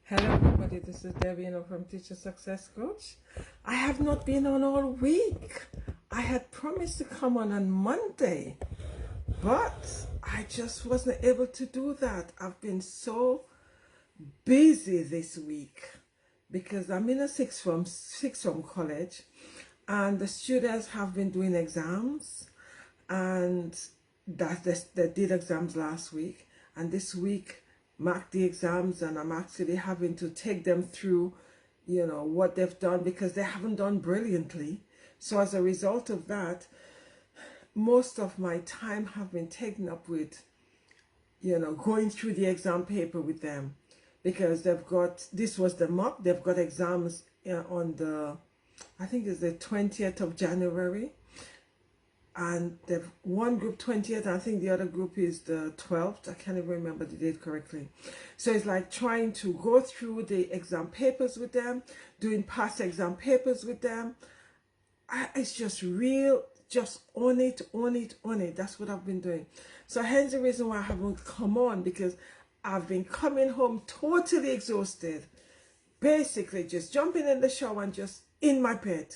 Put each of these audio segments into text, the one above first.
Hello everybody, this is Debbie from Teacher Success Coach. I have not been on all week. I had promised to come on Monday, but I just wasn't able to do that. I've been so busy this week because I'm in a sixth form college, and the students have been doing exams, and they did exams last week, and this week marked the exams, and I'm actually having to take them through what they've done because they haven't done brilliantly. So as a result of that, most of my time have been taken up with going through the exam paper with them, because this was the mock. They've got exams on the, I think it's the 20th of January, and they've one group 20th, I think the other group is the 12th. I can't even remember the date correctly. So it's like trying to go through the exam papers with them, doing past exam papers with them. It's just just on it. That's what I've been doing. So hence the reason why I haven't come on, because I've been coming home totally exhausted, basically just jumping in the shower and just in my bed.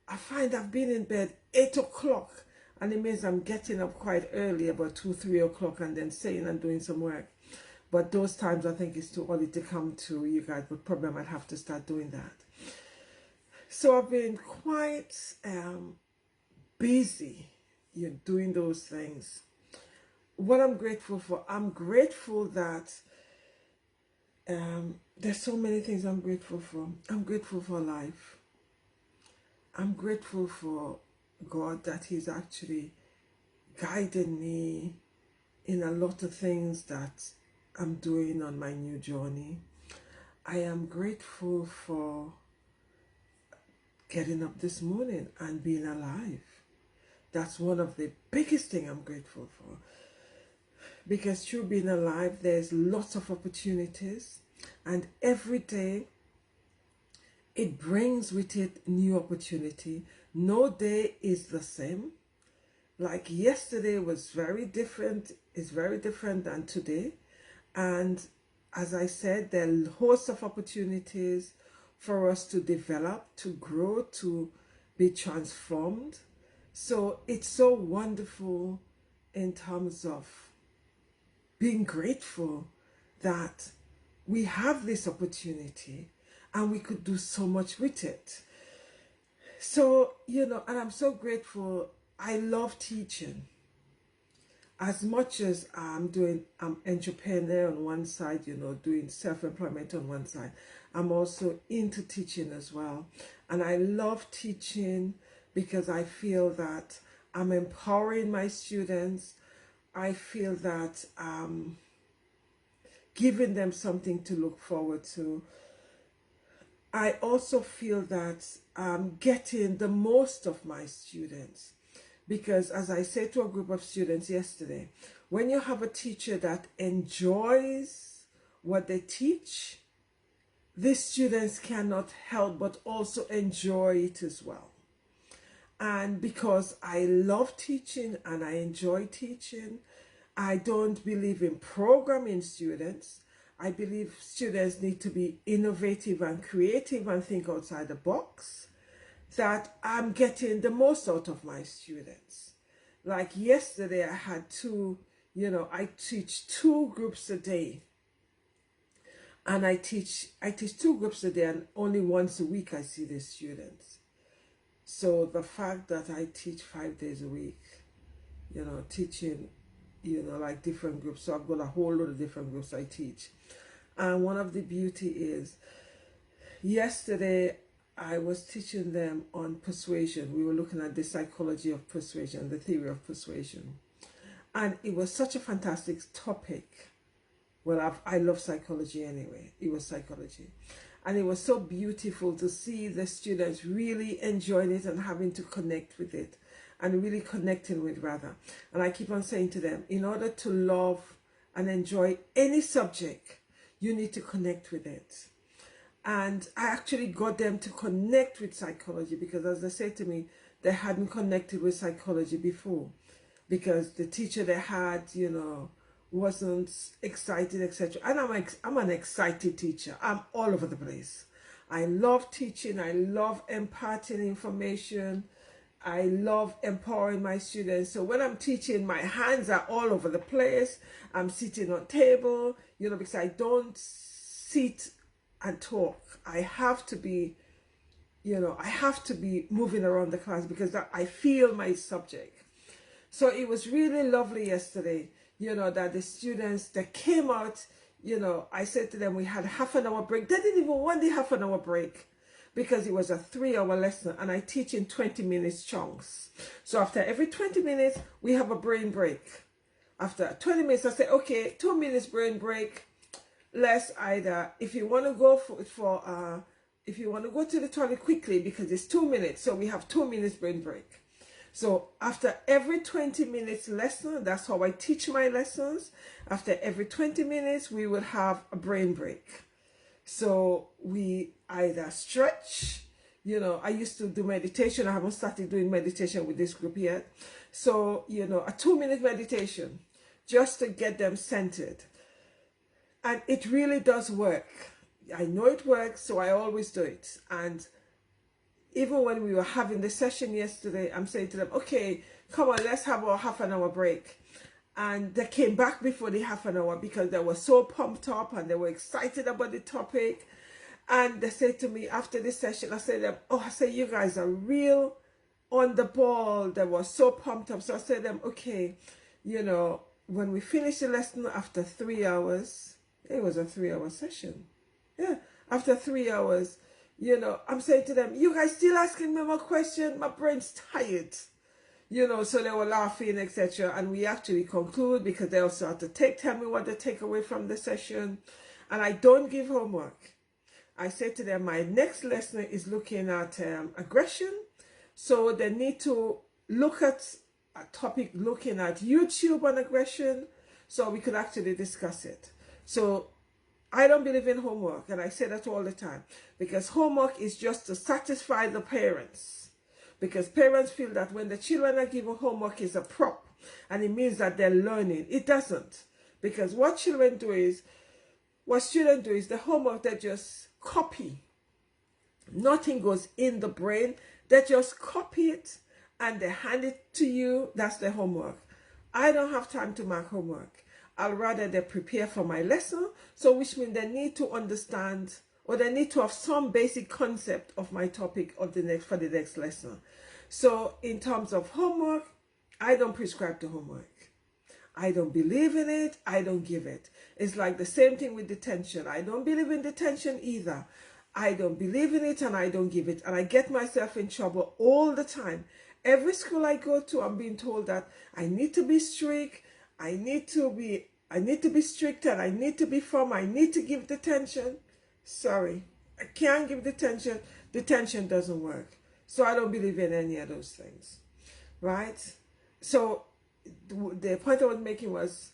I find I've been in bed 8 o'clock, and it means I'm getting up quite early, about 2-3 o'clock, and then staying and doing some work. But those times I think it's too early to come to you guys, but probably I might have to start doing that. So I've been quite busy doing those things. What I'm grateful for, I'm grateful that there's so many things I'm grateful for. I'm grateful for life. I'm grateful for God, that He's actually guiding me in a lot of things that I'm doing on my new journey. I am grateful for getting up this morning and being alive. That's one of the biggest things I'm grateful for, because through being alive there's lots of opportunities, and every day it brings with it new opportunity. No day is the same. Like yesterday was very different, is very different than today. And as I said, there are hosts of opportunities for us to develop, to grow, to be transformed. So it's so wonderful in terms of being grateful that we have this opportunity and we could do so much with it. So, and I'm so grateful. I love teaching. As much as I'm entrepreneur on one side, doing self-employment on one side, I'm also into teaching as well. And I love teaching because I feel that I'm empowering my students. I feel that I'm giving them something to look forward to. I also feel that I'm getting the most of my students, because as I said to a group of students yesterday, when you have a teacher that enjoys what they teach, these students cannot help but also enjoy it as well. And because I love teaching and I enjoy teaching, I don't believe in programming students. I believe students need to be innovative and creative and think outside the box, that I'm getting the most out of my students. Like yesterday I had I teach 2 groups a day. And I teach 2 groups a day, and only once a week I see the students. So the fact that I teach 5 days a week, teaching like different groups. So I've got a whole lot of different groups I teach. And one of the beauty is, yesterday I was teaching them on persuasion. We were looking at the psychology of persuasion, the theory of persuasion. And it was such a fantastic topic. Well, I love psychology anyway. It was psychology. And it was so beautiful to see the students really enjoying it and having to connect with it, and really connecting with, rather. And I keep on saying to them, in order to love and enjoy any subject, you need to connect with it. And I actually got them to connect with psychology, because as they said to me, they hadn't connected with psychology before, because the teacher they had, wasn't excited, etc. And I'm an excited teacher. I'm all over the place. I love teaching. I love imparting information. I love empowering my students. So when I'm teaching, my hands are all over the place. I'm sitting on table, because I don't sit and talk. I have to be, I have to be moving around the class because I feel my subject. So it was really lovely yesterday, that the students that came out, I said to them, we had half an hour break. They didn't even want the half an hour break because it was a 3-hour lesson and I teach in 20 minutes chunks. So after every 20 minutes, we have a brain break. After 20 minutes, I say, okay, 2 minutes brain break. Let's either, if you want to go if you want to go to the toilet quickly because it's 2 minutes, so we have 2 minutes brain break. So after every 20 minutes lesson, that's how I teach my lessons. After every 20 minutes, we will have a brain break. So we either stretch, I used to do meditation. I haven't started doing meditation with this group yet. So, a 2-minute meditation just to get them centered. And it really does work. I know it works, so I always do it. And even when we were having the session yesterday, I'm saying to them, okay, come on, let's have a half an hour break. And they came back before the half an hour because they were so pumped up and they were excited about the topic. And they said to me after the session, I said to them, oh, I said, you guys are real on the ball. They were so pumped up. So I said to them, okay, when we finish the lesson after 3 hours, it was a 3-hour session. Yeah, after 3 hours, I'm saying to them, you guys still asking me more questions? My brain's tired. So they were laughing, etc. And we actually conclude because they also had to tell me what they take away from the session. And I don't give homework. I said to them, my next lesson is looking at aggression. So they need to look at a topic looking at YouTube on aggression so we could actually discuss it. So I don't believe in homework, and I say that all the time, because homework is just to satisfy the parents. Because parents feel that when the children are given homework is a prop, and it means that they're learning. It doesn't. Because what students do is the homework, they just copy. Nothing goes in the brain. They just copy it, and they hand it to you. That's their homework. I don't have time to mark homework. I'll rather they prepare for my lesson, so which means they need to understand or they need to have some basic concept of my topic for the next lesson. So in terms of homework, I don't prescribe to homework. I don't believe in it. I don't give it. It's like the same thing with detention. I don't believe in detention either. I don't believe in it and I don't give it. And I get myself in trouble all the time. Every school I go to, I'm being told that I need to be strict. I need to be strict and I need to be firm. I need to give detention. Sorry, I can't give detention. Detention doesn't work. So I don't believe in any of those things, right? So the point I was making was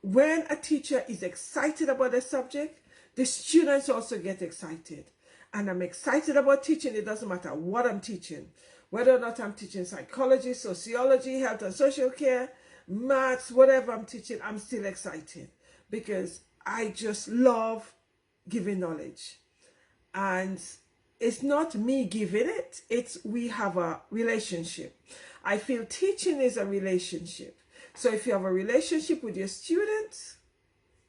when a teacher is excited about a subject, the students also get excited. And I'm excited about teaching. It doesn't matter what I'm teaching. Whether or not I'm teaching psychology, sociology, health and social care, maths, whatever I'm teaching, I'm still excited because I just love giving knowledge. And it's not me giving it, it's we have a relationship. I feel teaching is a relationship. So if you have a relationship with your students,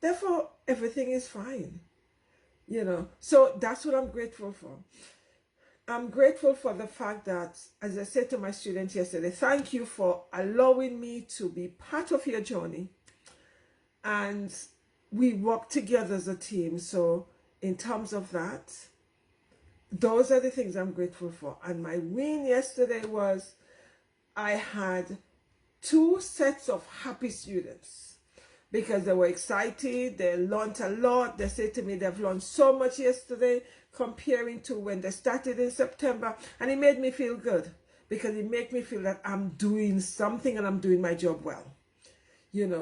therefore everything is fine. So that's what I'm grateful for. I'm grateful for the fact that, as I said to my students yesterday, thank you for allowing me to be part of your journey. And we work together as a team. So in terms of that, those are the things I'm grateful for. And my win yesterday was I had 2 sets of happy students because they were excited. They learned a lot. They said to me they've learned so much yesterday comparing to when they started in September. And it made me feel good because it made me feel that I'm doing something and I'm doing my job well.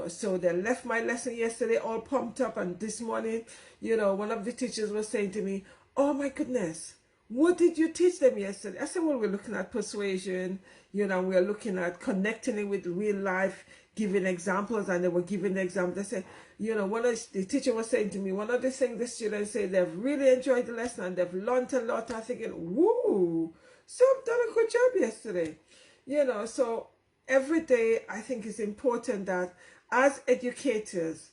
So they left my lesson yesterday all pumped up, and this morning, one of the teachers was saying to me, oh my goodness, what did you teach them yesterday? I said, well, we're looking at persuasion, we're looking at connecting it with real life giving examples, and they were giving examples. They say, you know, the teacher was saying to me, one of the things the students say, they've really enjoyed the lesson and they've learned a lot. I'm thinking, woo, so I've done a good job yesterday. You know, so every day I think it's important that as educators,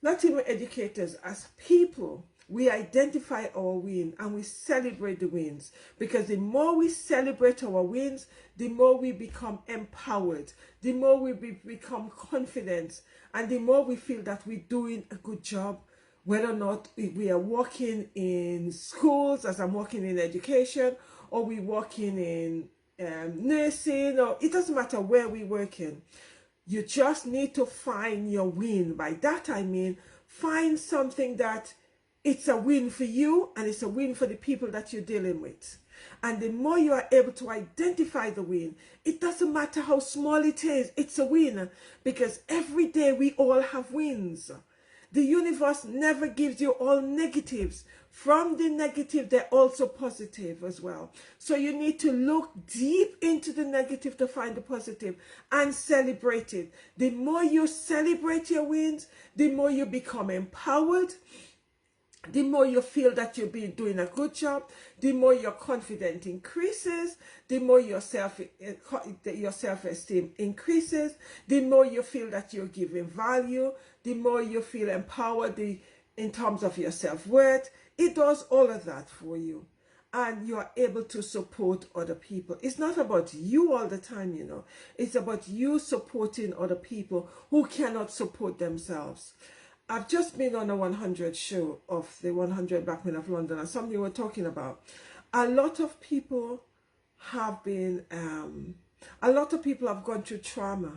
not even educators, as people, we identify our win and we celebrate the wins, because the more we celebrate our wins, the more we become empowered, the more we become confident, and the more we feel that we're doing a good job, whether or not we are working in schools, as I'm working in education, or we're working in nursing, or it doesn't matter where we're working. You just need to find your win. By that I mean, find something that it's a win for you and it's a win for the people that you're dealing with. And the more you are able to identify the win, it doesn't matter how small it is, it's a win. Because every day we all have wins. The universe never gives you all negatives. From the negative, they're also positive as well. So you need to look deep into the negative to find the positive and celebrate it. The more you celebrate your wins, the more you become empowered, the more you feel that you've been doing a good job, the more your confidence increases, the more your self-esteem increases, the more you feel that you're giving value, the more you feel empowered in terms of your self-worth. It does all of that for you. And you are able to support other people. It's not about you all the time, you know. It's about you supporting other people who cannot support themselves. I've just been on a 100 show of the 100 Black Men of London, and something we're talking about. A lot of people have been, a lot of people have gone through trauma.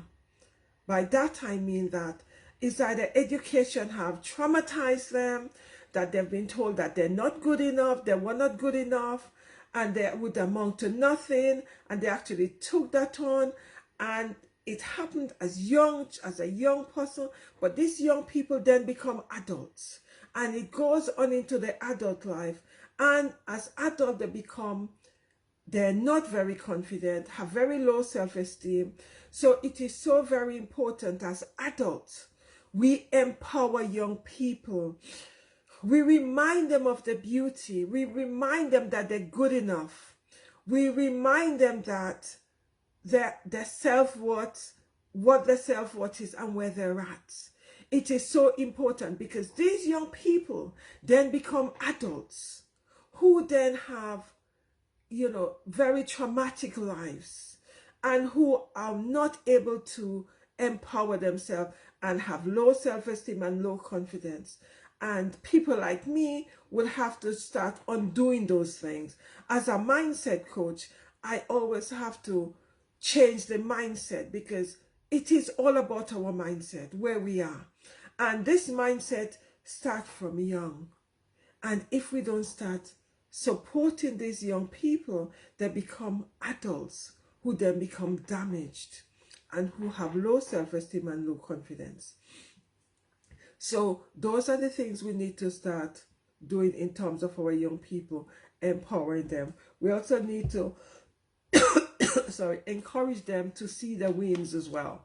By that I mean that it's either education have traumatized them, that they've been told that they're not good enough, they were not good enough, and they would amount to nothing, and they actually took that on, and it happened as a young person, but these young people then become adults, and it goes on into the adult life, and as adults they're not very confident, have very low self-esteem. So it is so very important as adults, we empower young people. We remind them of the beauty. We remind them that they're good enough. We remind them that their self-worth, what their self-worth is and where they're at. It is so important, because these young people then become adults who then have, you know, very traumatic lives, and who are not able to empower themselves and have low self-esteem and low confidence. And people like me will have to start undoing those things. As a mindset coach, I always have to change the mindset, because it is all about our mindset, where we are. And this mindset starts from young. And if we don't start supporting these young people, they become adults who then become damaged and who have low self-esteem and low confidence. So those are the things we need to start doing in terms of our young people, empowering them. We also need to encourage them to see their wins as well.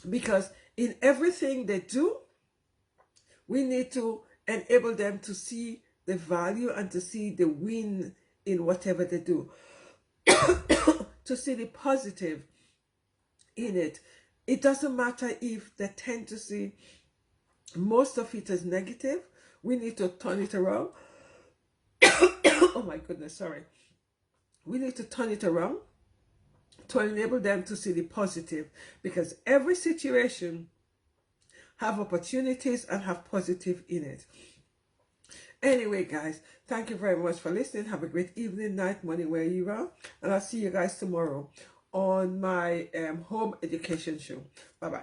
Because in everything they do, we need to enable them to see the value and to see the win in whatever they do. To see the positive in it. It doesn't matter if they tend to see most of it as negative. We need to turn it around. Oh my goodness, sorry. We need to turn it around to enable them to see the positive, because every situation have opportunities and have positive in it. Anyway, guys, thank you very much for listening. Have a great evening, night, morning, where you are. And I'll see you guys tomorrow on my home education show. Bye-bye.